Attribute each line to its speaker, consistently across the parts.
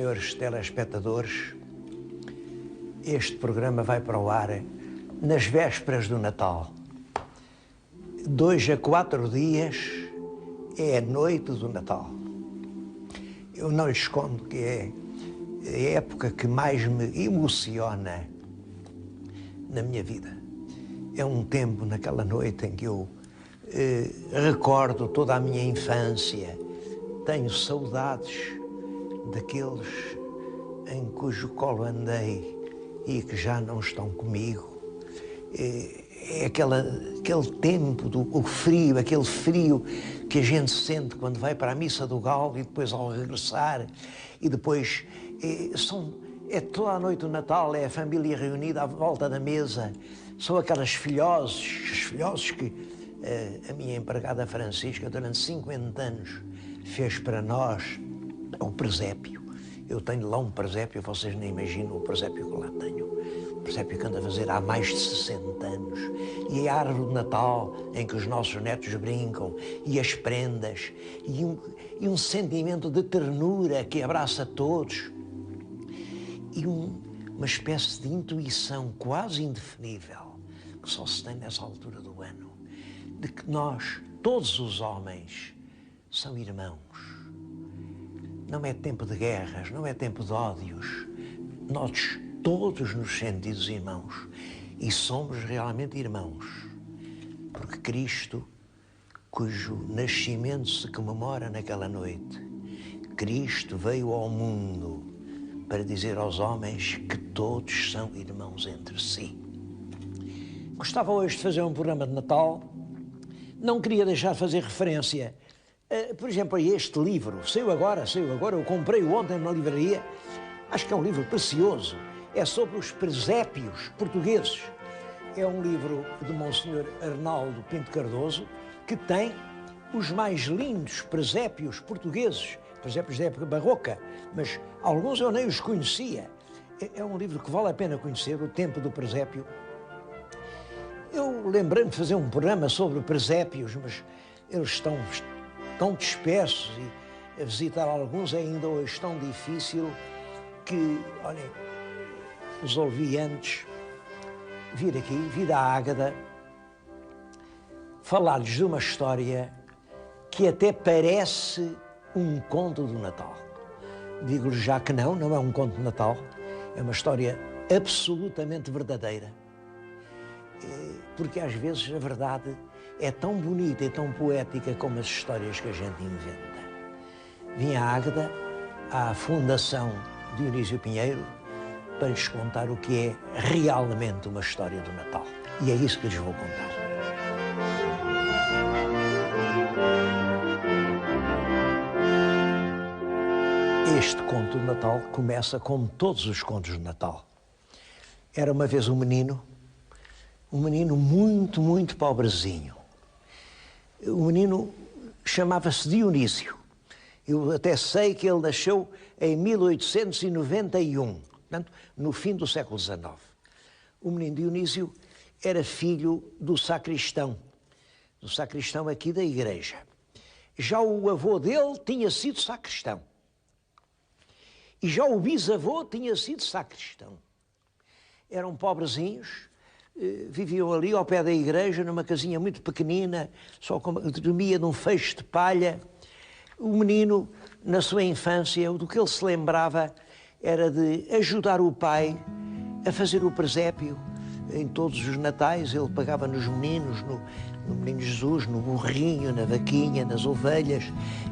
Speaker 1: senhores telespectadores, este programa vai para o ar nas vésperas do Natal. 2 a 4 dias é a noite do Natal. Eu não lhes escondo que é a época que mais me emociona na minha vida. É um tempo, naquela noite, em que eu recordo toda a minha infância, tenho saudades daqueles em cujo colo andei e que já não estão comigo. É aquele tempo do frio, aquele frio que a gente sente quando vai para a missa do Galo e depois ao regressar, e depois é toda a noite do Natal, é a família reunida à volta da mesa, são aquelas filhoses que a minha empregada Francisca, durante 50 anos, fez para nós o presépio. Eu tenho lá um presépio, vocês nem imaginam o presépio que lá tenho. O presépio que ando a fazer há mais de 60 anos. E a árvore de Natal, em que os nossos netos brincam, e as prendas, e um sentimento de ternura que abraça todos. E uma espécie de intuição quase indefinível, que só se tem nessa altura do ano, de que nós, todos os homens, são irmãos. Não é tempo de guerras, não é tempo de ódios. Nós todos nos sentimos irmãos e somos realmente irmãos. Porque Cristo, cujo nascimento se comemora naquela noite, Cristo veio ao mundo para dizer aos homens que todos são irmãos entre si. Gostava hoje de fazer um programa de Natal. Não queria deixar de fazer referência, por exemplo, a este livro. Saiu agora, eu comprei-o ontem na livraria. Acho que é um livro precioso. É sobre os presépios portugueses. É um livro de Monsenhor Arnaldo Pinto Cardoso, que tem os mais lindos presépios portugueses, presépios da época barroca, mas alguns eu nem os conhecia. É um livro que vale a pena conhecer, O Tempo do Presépio. Eu lembrei-me de fazer um programa sobre presépios, mas eles estão tão dispersos e a visitar alguns é ainda hoje tão difícil que, olhem, resolvi antes vir aqui, vir à Ágada, falar-lhes de uma história que até parece um conto do Natal. Digo-lhes já que não é um conto de Natal, é uma história absolutamente verdadeira. Porque às vezes a verdade é tão bonita e tão poética como as histórias que a gente inventa. Vim à Águeda, à Fundação Dionísio Pinheiro, para lhes contar o que é realmente uma história do Natal. E é isso que lhes vou contar. Este conto de Natal começa como todos os contos de Natal. Era uma vez um menino muito, muito pobrezinho. O menino chamava-se Dionísio. Eu até sei que ele nasceu em 1891, portanto, no fim do século XIX. O menino Dionísio era filho do sacristão aqui da igreja. Já o avô dele tinha sido sacristão. E já o bisavô tinha sido sacristão. Eram pobrezinhos, viviam ali ao pé da igreja, numa casinha muito pequenina, só dormia num feixe de palha. O menino, na sua infância, do que ele se lembrava era de ajudar o pai a fazer o presépio. Em todos os natais ele pagava nos meninos, no menino Jesus, no burrinho, na vaquinha, nas ovelhas,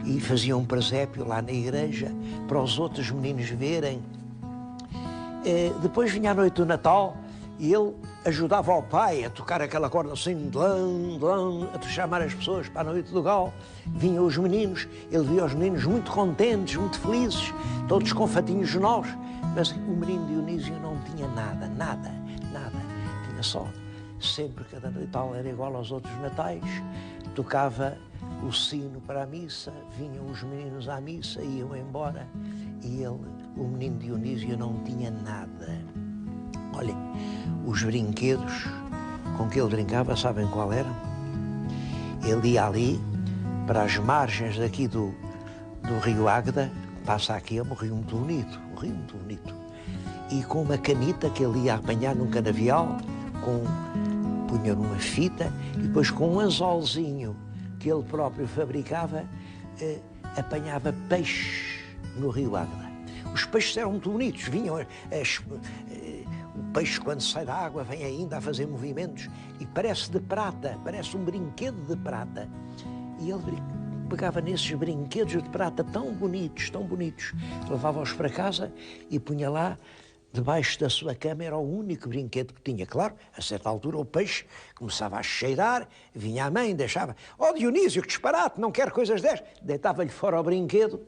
Speaker 1: e fazia um presépio lá na igreja para os outros meninos verem. Depois vinha a noite do Natal e ele ajudava ao pai a tocar aquela corda assim, a chamar as pessoas para a noite do Galo. Vinham os meninos, ele via os meninos muito contentes, muito felizes, todos com fatinhos novos, mas o menino Dionísio não tinha nada. Tinha só, sempre cada Natal era igual aos outros natais, tocava o sino para a missa, vinham os meninos à missa, iam embora, e ele, o menino Dionísio, não tinha nada. Olhem, os brinquedos com que ele brincava, sabem qual era? Ele ia ali, para as margens daqui do rio Águeda, passa aqui, é um rio muito bonito, um rio muito bonito. E com uma canita que ele ia apanhar num canavial, punha numa fita, e depois com um anzolzinho que ele próprio fabricava, apanhava peixe no rio Águeda. Os peixes eram muito bonitos, vinham, o peixe quando sai da água vem ainda a fazer movimentos e parece de prata, parece um brinquedo de prata. E ele pegava nesses brinquedos de prata tão bonitos, levava-os para casa e punha lá debaixo da sua cama, era o único brinquedo que tinha. Claro, a certa altura o peixe começava a cheirar, vinha a mãe, deixava, ó Dionísio, que disparate, não quer coisas destas, deitava-lhe fora o brinquedo.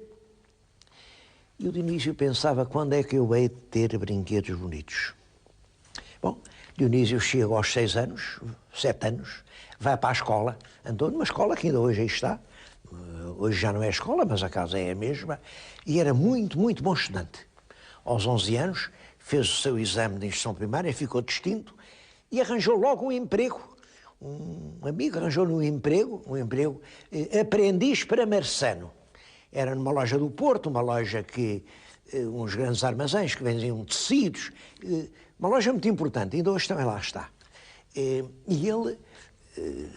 Speaker 1: E o Dionísio pensava, quando é que eu hei de ter brinquedos bonitos? Bom, Dionísio chega aos 6 anos, 7 anos, vai para a escola, andou numa escola que ainda hoje aí está, hoje já não é escola, mas a casa é a mesma, e era muito, muito bom estudante. Aos 11 anos, fez o seu exame de instrução primária, ficou distinto e arranjou logo um emprego. Um amigo arranjou-lhe um emprego, aprendiz para marçano. Era numa loja do Porto, uma loja que, uns grandes armazéns que vendiam tecidos, uma loja muito importante, ainda hoje também lá está. E ele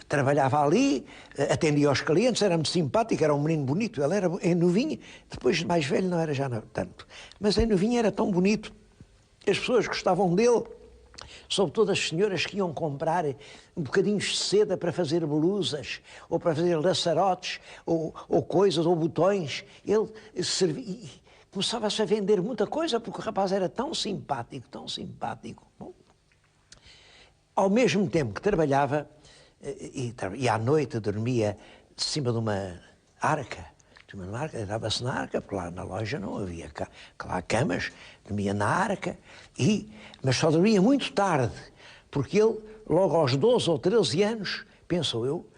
Speaker 1: trabalhava ali, atendia aos clientes, era muito simpático, era um menino bonito, ele era em novinho, depois de mais velho não era já tanto, mas em novinho era tão bonito, as pessoas gostavam dele, sobretudo as senhoras que iam comprar bocadinhos de seda para fazer blusas, ou para fazer laçarotes, ou coisas, ou botões, ele servia, começava-se a vender muita coisa, porque o rapaz era tão simpático, tão simpático. Bom, ao mesmo tempo que trabalhava, e à noite dormia de cima de uma arca, dava-se na arca, porque lá na loja não havia lá camas, dormia na arca, mas só dormia muito tarde, porque ele, logo aos 12 ou 13 anos, pensou eu,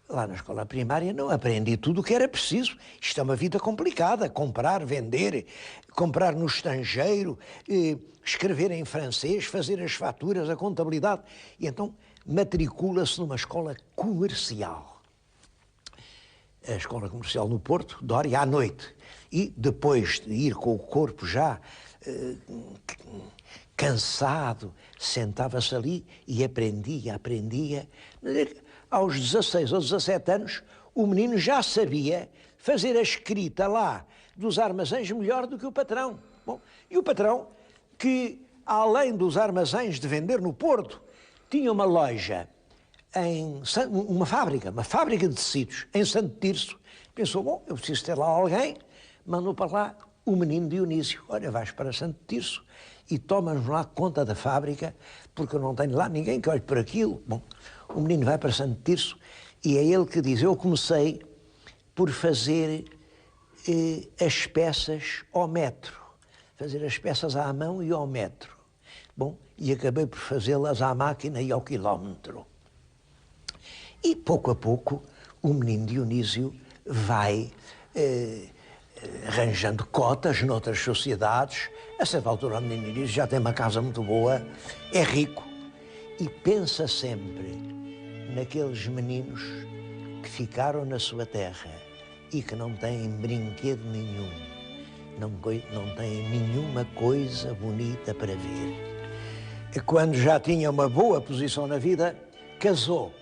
Speaker 1: lá na escola primária não aprendi tudo o que era preciso, isto é uma vida complicada, comprar, vender, comprar no estrangeiro, escrever em francês, fazer as faturas, a contabilidade, e então matricula-se numa escola comercial. A escola comercial no Porto, Dória, à noite. E depois de ir com o corpo já cansado, sentava-se ali e aprendia. Aos 16 ou 17 anos, o menino já sabia fazer a escrita lá dos armazéns melhor do que o patrão. Bom, e o patrão, que além dos armazéns de vender no Porto, tinha uma loja, uma fábrica de tecidos em Santo Tirso. Pensou, bom, eu preciso ter lá alguém, mandou para lá o menino Dionísio. Olha, vais para Santo Tirso e tomas lá conta da fábrica, porque eu não tenho lá ninguém que olhe por aquilo. Bom, o menino vai para Santo Tirso e é ele que diz, eu comecei por fazer as peças ao metro, fazer as peças à mão e ao metro. Bom, e acabei por fazê-las à máquina e ao quilómetro. E, pouco a pouco, o menino Dionísio vai arranjando cotas noutras sociedades. A certa altura, o menino Dionísio já tem uma casa muito boa, é rico, e pensa sempre naqueles meninos que ficaram na sua terra e que não têm brinquedo nenhum, não têm nenhuma coisa bonita para ver. Quando já tinha uma boa posição na vida, casou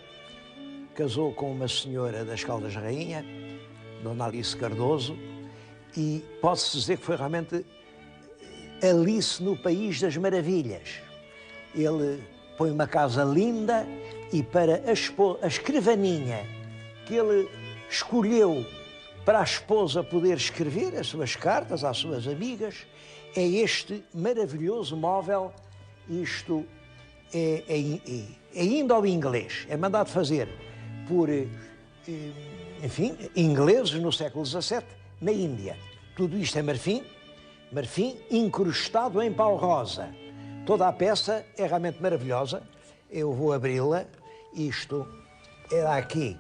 Speaker 1: com uma senhora das Caldas Rainha, Dona Alice Cardoso, e pode-se dizer que foi realmente Alice no País das Maravilhas. Ele põe uma casa linda e para a escrivaninha que ele escolheu para a esposa poder escrever as suas cartas às suas amigas, é este maravilhoso móvel. Isto é indo-inglês, é mandado fazer por, enfim, ingleses no século XVII, na Índia. Tudo isto é marfim incrustado em pau rosa. Toda a peça é realmente maravilhosa. Eu vou abri-la. Isto era aqui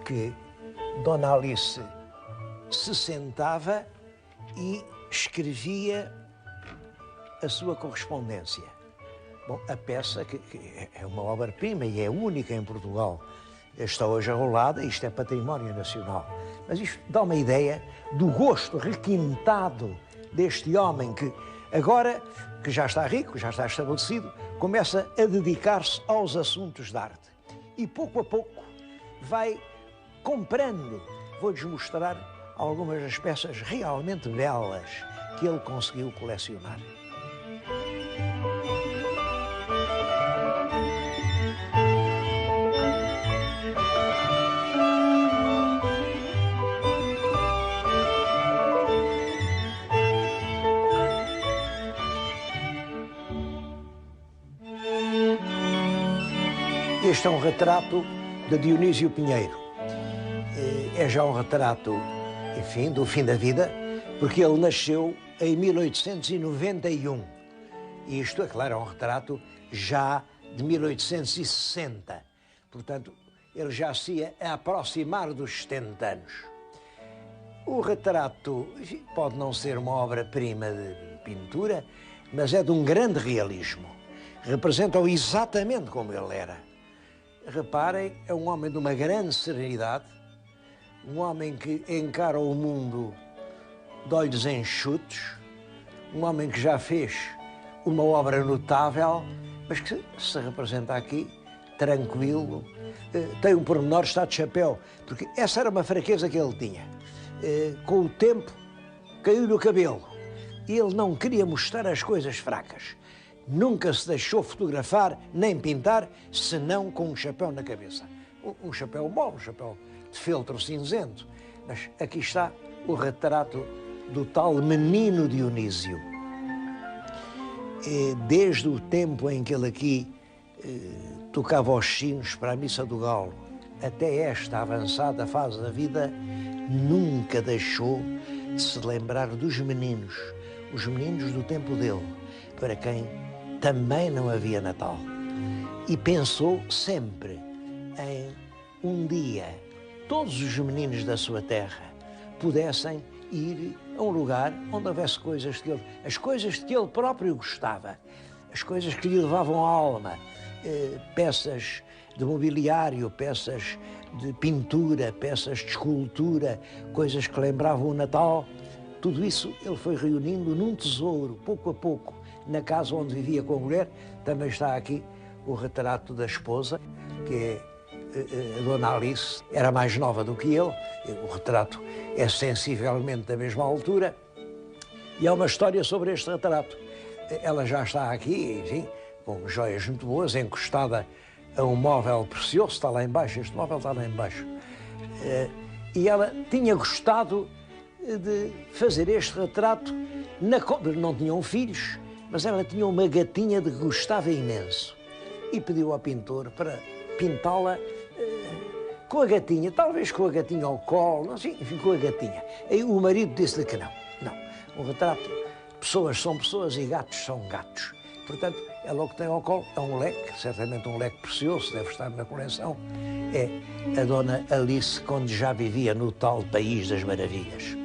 Speaker 1: que Dona Alice se sentava e escrevia a sua correspondência. Bom, a peça, que é uma obra-prima e é única em Portugal, está hoje arrolada, isto é património nacional. Mas isto dá uma ideia do gosto requintado deste homem que agora, que já está rico, já está estabelecido, começa a dedicar-se aos assuntos da arte. E pouco a pouco vai comprando. Vou-lhes mostrar algumas das peças realmente belas que ele conseguiu colecionar. Este é um retrato de Dionísio Pinheiro. É já um retrato, enfim, do fim da vida, porque ele nasceu em 1891. E isto, é claro, é um retrato já de 1860. Portanto, ele já se ia aproximar dos 70 anos. O retrato pode não ser uma obra-prima de pintura, mas é de um grande realismo. Representa-o exatamente como ele era. Reparem, é um homem de uma grande serenidade, um homem que encara o mundo de olhos enxutos, um homem que já fez uma obra notável, mas que se representa aqui tranquilo, tem um pormenor, está de chapéu, porque essa era uma fraqueza que ele tinha. Com o tempo, caiu-lhe o cabelo e ele não queria mostrar as coisas fracas. Nunca se deixou fotografar nem pintar, senão com um chapéu na cabeça. Um chapéu bom, um chapéu de feltro cinzento. Mas aqui está o retrato do tal menino Dionísio. Desde o tempo em que ele aqui tocava os sinos para a Missa do Galo, até esta avançada fase da vida, nunca deixou de se lembrar dos meninos, os meninos do tempo dele, para quem também não havia Natal. E pensou sempre em um dia todos os meninos da sua terra pudessem ir a um lugar onde houvesse coisas que ele, as coisas que ele próprio gostava, as coisas que lhe levavam a alma, peças de mobiliário, peças de pintura, peças de escultura, coisas que lembravam o Natal. Tudo isso ele foi reunindo num tesouro, pouco a pouco, na casa onde vivia com a mulher. Também está aqui o retrato da esposa, que é a Dona Alice, era mais nova do que ele. O retrato é sensivelmente da mesma altura. E há uma história sobre este retrato. Ela já está aqui, enfim, com joias muito boas, encostada a um móvel precioso, está lá embaixo, este móvel está lá embaixo. E ela tinha gostado de fazer este retrato, não tinham filhos, mas ela tinha uma gatinha de que gostava imenso e pediu ao pintor para pintá-la com a gatinha, talvez com a gatinha ao colo, não sei, enfim, com a gatinha. Aí o marido disse-lhe que não. Um retrato, pessoas são pessoas e gatos são gatos. Portanto, ela o que tem ao colo é um leque, certamente um leque precioso, deve estar na coleção. É a Dona Alice, quando já vivia no tal País das Maravilhas.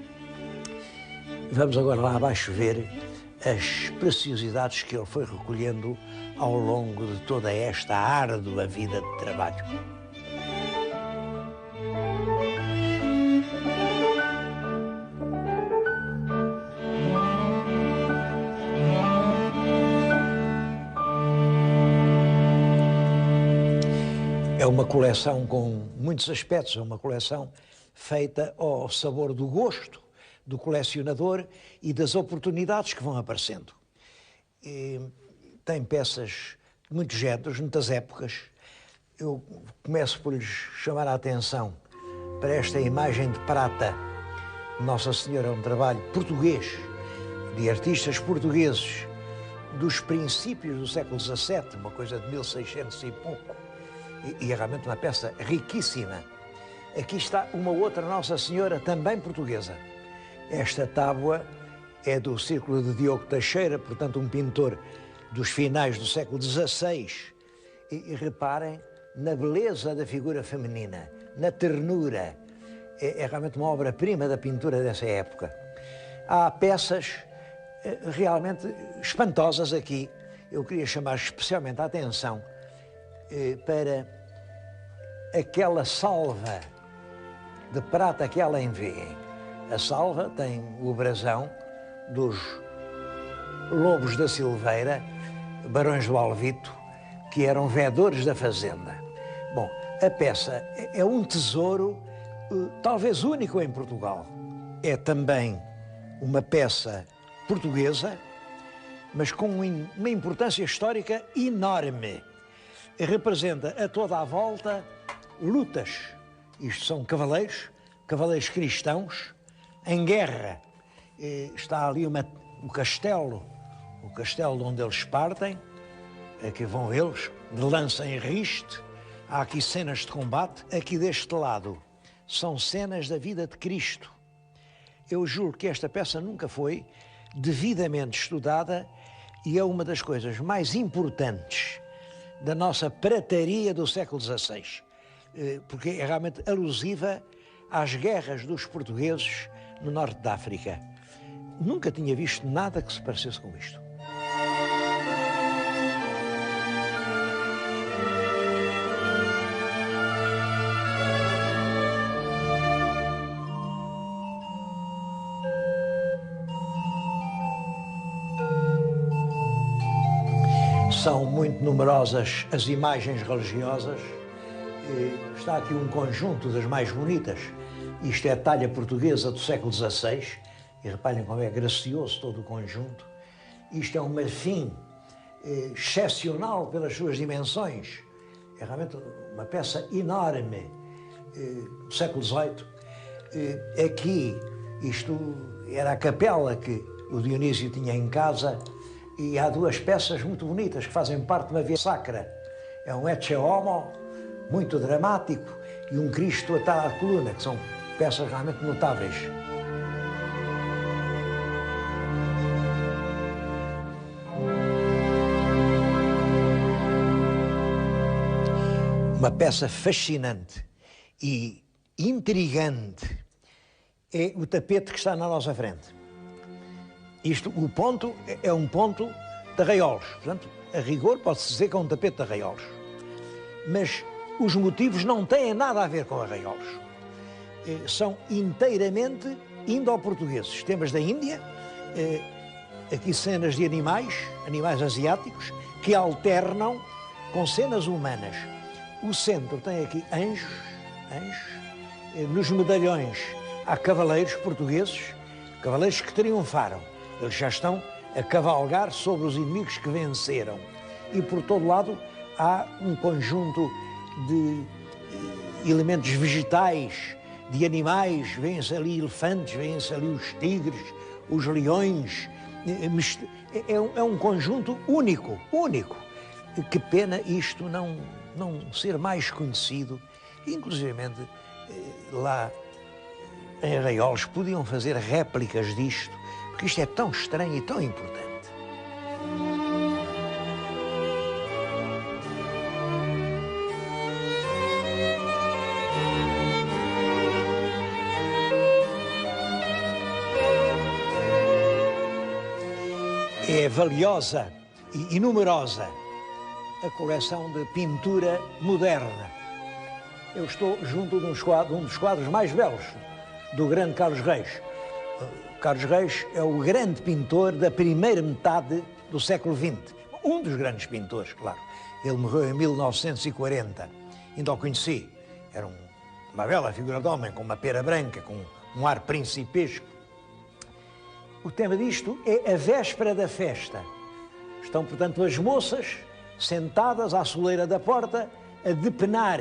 Speaker 1: Vamos agora lá abaixo ver as preciosidades que ele foi recolhendo ao longo de toda esta árdua vida de trabalho. É uma coleção com muitos aspectos, é uma coleção feita ao sabor do gosto do colecionador e das oportunidades que vão aparecendo. Tem peças de muitos géneros, muitas épocas. Eu começo por lhes chamar a atenção para esta imagem de prata. Nossa Senhora é um trabalho português, de artistas portugueses, dos princípios do século XVII, uma coisa de 1600 e pouco, e é realmente uma peça riquíssima. Aqui está uma outra Nossa Senhora, também portuguesa. Esta tábua é do Círculo de Diogo Teixeira, portanto um pintor dos finais do século XVI. E reparem na beleza da figura feminina, na ternura. É realmente uma obra-prima da pintura dessa época. Há peças realmente espantosas aqui. Eu queria chamar especialmente a atenção para aquela salva de prata que além vêem. A salva tem o brasão dos Lobos da Silveira, barões do Alvito, que eram vedores da fazenda. Bom, a peça é um tesouro, talvez único em Portugal. É também uma peça portuguesa, mas com uma importância histórica enorme. Representa a toda a volta lutas. Isto são cavaleiros cristãos, em guerra. Está ali o castelo onde eles partem, aqui vão eles, de lança em riste. Há aqui cenas de combate. Aqui deste lado são cenas da vida de Cristo. Eu juro que esta peça nunca foi devidamente estudada e é uma das coisas mais importantes da nossa prataria do século XVI, porque é realmente alusiva às guerras dos portugueses no norte da África. Nunca tinha visto nada que se parecesse com isto. São muito numerosas as imagens religiosas. Está aqui um conjunto das mais bonitas. Isto é talha portuguesa do século XVI. E reparem como é gracioso todo o conjunto. Isto é um marfim excepcional pelas suas dimensões. É realmente uma peça enorme do século XVIII. Aqui, isto era a capela que o Dionísio tinha em casa. E há duas peças muito bonitas que fazem parte de uma via sacra. É um Ecce Homo, muito dramático, e um Cristo atado à coluna, que são peças realmente notáveis. Uma peça fascinante e intrigante é o tapete que está na nossa frente. O ponto é um ponto de arraiolos. Portanto, a rigor pode-se dizer que é um tapete de arraiolos. Mas os motivos não têm nada a ver com arraiolos. São inteiramente indo-portugueses. Temas da Índia, aqui cenas de animais asiáticos, que alternam com cenas humanas. O centro tem aqui anjos. Nos medalhões há cavaleiros portugueses, cavaleiros que triunfaram. Eles já estão a cavalgar sobre os inimigos que venceram. E por todo lado há um conjunto de elementos vegetais, de animais. Vêem-se ali elefantes, vêem-se ali os tigres, os leões. É um conjunto único. Que pena isto não ser mais conhecido. Inclusivamente lá em Arraiolos podiam fazer réplicas disto, porque isto é tão estranho e tão importante. É valiosa e numerosa a coleção de pintura moderna. Eu estou junto de um dos quadros mais belos do grande Carlos Reis. Carlos Reis é o grande pintor da primeira metade do século XX. Um dos grandes pintores, claro. Ele morreu em 1940. Ainda o conheci. Era uma bela figura de homem, com uma pera branca, com um ar principesco. O tema disto é a véspera da festa. Estão, portanto, as moças sentadas à soleira da porta a depenar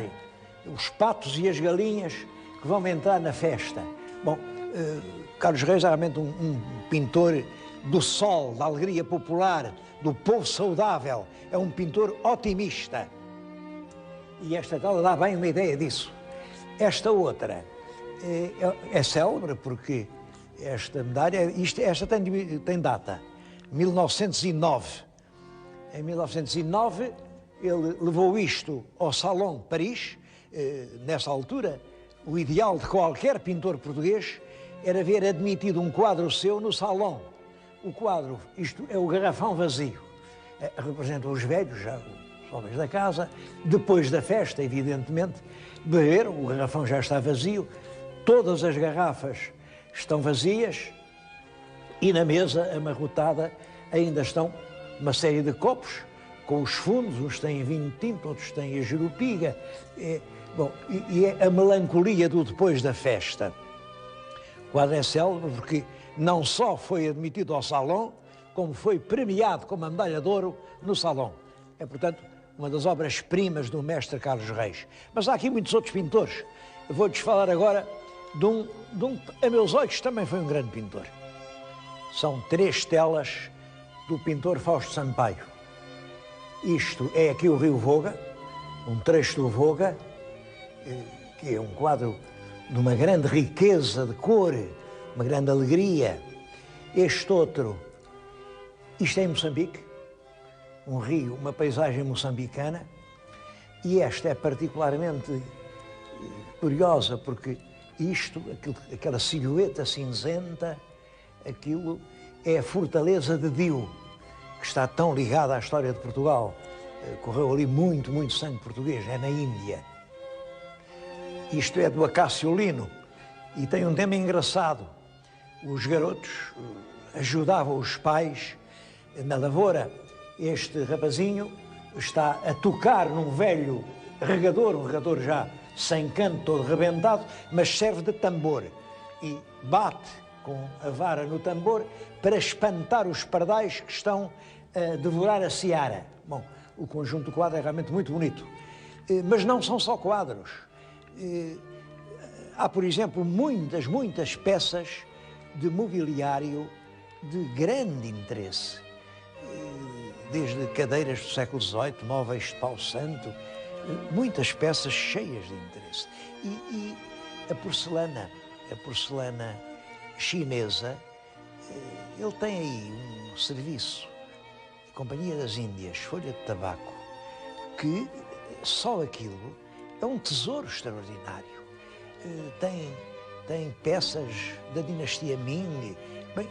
Speaker 1: os patos e as galinhas que vão entrar na festa. Bom, Carlos Reis é realmente um pintor do sol, da alegria popular, do povo saudável. É um pintor otimista. E esta tela dá bem uma ideia disso. Esta outra é célebre porque esta medalha, esta tem data, 1909. Em 1909 ele levou isto ao Salão de Paris. Nessa altura, o ideal de qualquer pintor português era ver admitido um quadro seu no salão. O quadro, isto é o garrafão vazio. Representa os velhos, já homens da casa, depois da festa, evidentemente, beberam, o garrafão já está vazio, todas as garrafas estão vazias e na mesa amarrotada ainda estão uma série de copos com os fundos, uns têm vinho tinto, outros têm a jerupiga. E é a melancolia do depois da festa. O quadro é célebre porque não só foi admitido ao Salão, como foi premiado com uma medalha de ouro no Salão. É, portanto, uma das obras-primas do mestre Carlos Reis. Mas há aqui muitos outros pintores. Eu vou-lhes falar agora de um, a meus olhos, também foi um grande pintor. São 3 telas do pintor Fausto Sampaio. Isto é aqui o Rio Voga, um trecho do Voga, que é um quadro de uma grande riqueza de cor, uma grande alegria. Este outro, isto é em Moçambique, um rio, uma paisagem moçambicana, e esta é particularmente curiosa porque aquela silhueta cinzenta, aquilo é a fortaleza de Dio, que está tão ligada à história de Portugal. Correu ali muito sangue português, é na Índia. Isto é do Acácio Lino e tem um tema engraçado. Os garotos ajudavam os pais na lavoura. Este rapazinho está a tocar num velho regador, um regador já sem canto, todo rebentado, mas serve de tambor. E bate com a vara no tambor para espantar os pardais que estão a devorar a seara. Bom, o conjunto do quadro é realmente muito bonito. Mas não são só quadros. Há, por exemplo, muitas peças de mobiliário de grande interesse. Desde cadeiras do século XVIII, móveis de pau santo, muitas peças cheias de interesse. E a porcelana chinesa, ele tem aí um serviço, a Companhia das Índias, folha de tabaco, que só aquilo é um tesouro extraordinário. Tem peças da dinastia Ming. Bem,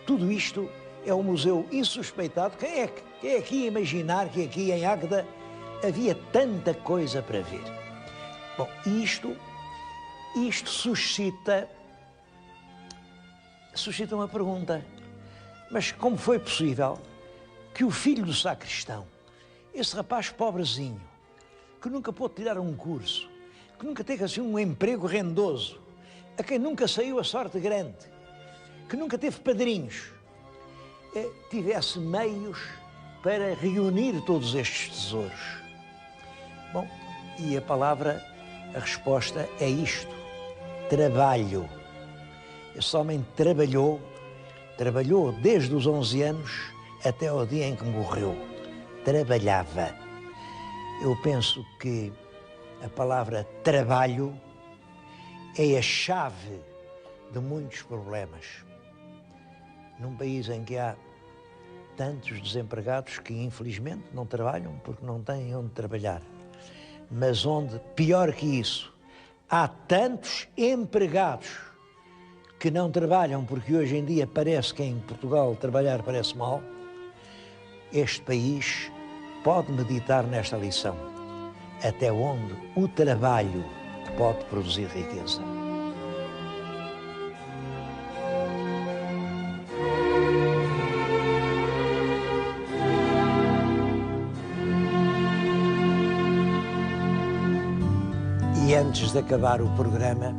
Speaker 1: tudo isto é um museu insuspeitado. Quem é que ia imaginar que aqui em Águeda havia tanta coisa para ver? Bom, isto suscita uma pergunta. Mas como foi possível que o filho do sacristão, esse rapaz pobrezinho, que nunca pôde tirar um curso, que nunca teve assim um emprego rendoso, a quem nunca saiu a sorte grande, que nunca teve padrinhos, tivesse meios para reunir todos estes tesouros? Bom, e a resposta é isto: trabalho. Esse homem trabalhou desde os 11 anos até ao dia em que morreu. Trabalhava. Eu penso que a palavra trabalho é a chave de muitos problemas. Num país em que há tantos desempregados que, infelizmente, não trabalham porque não têm onde trabalhar, mas onde, pior que isso, há tantos empregados que não trabalham porque hoje em dia parece que em Portugal trabalhar parece mal, este país pode meditar nesta lição. Até onde o trabalho pode produzir riqueza. E antes de acabar o programa,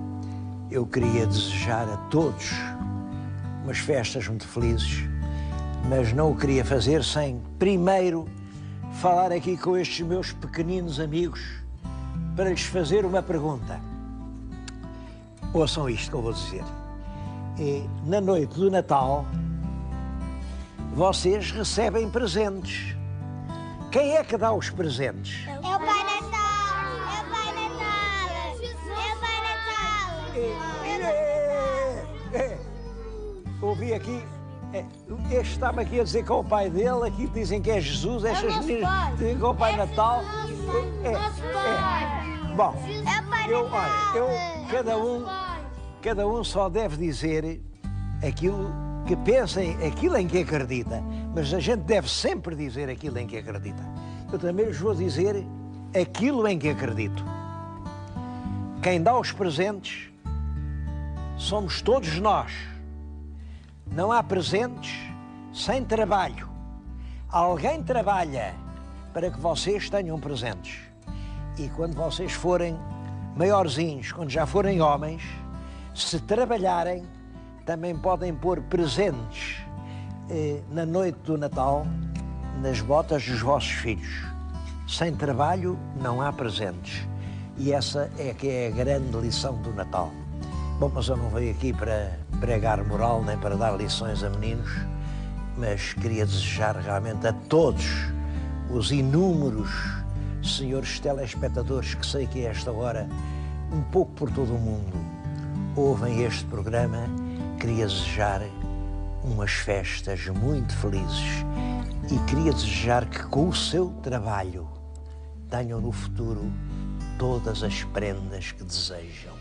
Speaker 1: eu queria desejar a todos umas festas muito felizes, mas não o queria fazer sem primeiro falar aqui com estes meus pequeninos amigos para lhes fazer uma pergunta. Ouçam isto que eu vou dizer. Na noite do Natal, vocês recebem presentes. Quem é que dá os presentes?
Speaker 2: É o Pai Natal! É o Pai Natal! É o Pai Natal!
Speaker 1: Ouvi aqui, este está-me aqui a dizer que é o pai dele, aqui dizem que é Jesus, estas meninas dizem que é o Pai Natal. Bom, cada um só deve dizer aquilo que pensa, aquilo em que acredita, mas a gente deve sempre dizer aquilo em que acredita. eu também lhes vou dizer aquilo em que acredito. Quem dá os presentes somos todos nós. Não há presentes sem trabalho. Alguém trabalha para que vocês tenham presentes. E quando vocês forem maiorzinhos, quando já forem homens, se trabalharem, também podem pôr presentes na noite do Natal nas botas dos vossos filhos. Sem trabalho não há presentes. E essa é que é a grande lição do Natal. Bom, mas eu não venho aqui para pregar moral nem para dar lições a meninos, mas queria desejar realmente a todos os inúmeros senhores telespectadores que sei que a esta hora, um pouco por todo o mundo, ouvem este programa, queria desejar umas festas muito felizes e queria desejar que com o seu trabalho tenham no futuro todas as prendas que desejam.